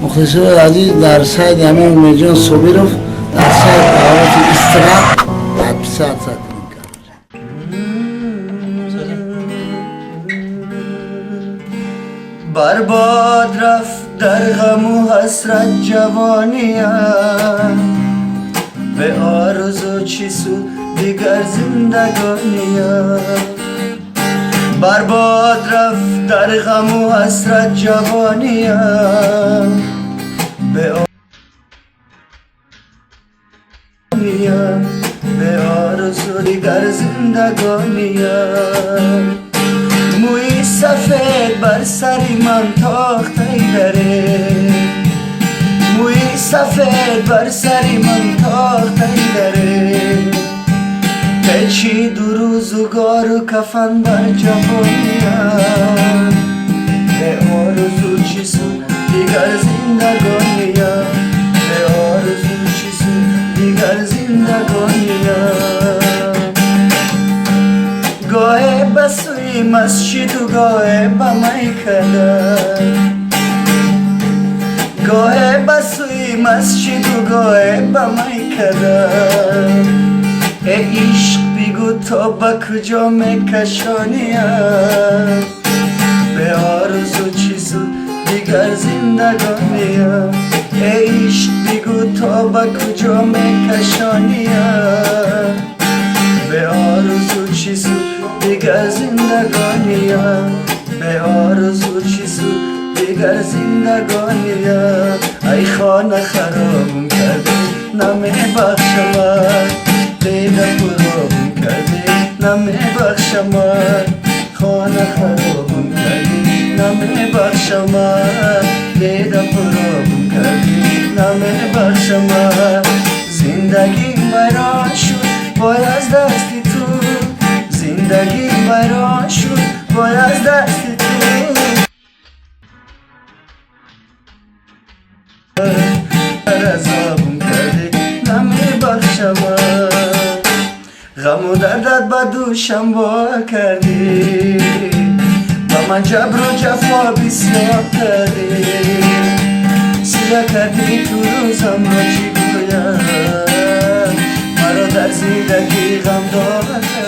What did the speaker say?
مخلصان عزیز در سایت همه امیجان صبیروف در سایت دعوت استراحت در پیسات ساعت برباد رفت در غم و حسرت جوانیم به آرزو چی سود دیگر زندگانیم برباد رفت در غم و حسرت جوانیم به آرزو دیگر زندگانیم موی سفید بر سری من تاخته داره موی سفید بر سری من تاخته داره پیچی دو روزگار و کفن بر جوانیم به آرزو چی سود دیگر زندگانیم به آرزو چی سود دیگر زندگانیم گاه بسوی مسجد و گاه با میکده گاه بسوی مسجد و گاه با میکده ای عشق بگو تا با کجا میکشانیم به آرزو چی سود دیگر زندگانیم ای عشق بگو تا با کجا میکشانیم به آرزو چی سود دیگر زندگانیم به آرزو چی سود دیگر زندگانیم ای خانه خرابم کرده نمیبخشم دیده پرابم کرده نمیبخشم خانه خرابم کرده نمیبخشم دیده پرابم کرده نمیبخشم زندگی ویران شد وای از دستی تو زندگی ویران شد وای از دستی تو عذابم کردی نمیبخشم غم و دردت با دوشم وا کردی با من جبر و جفا بسیار کردی سیاه کردی تو روزم را چی گویم مرا در زندگی غم دار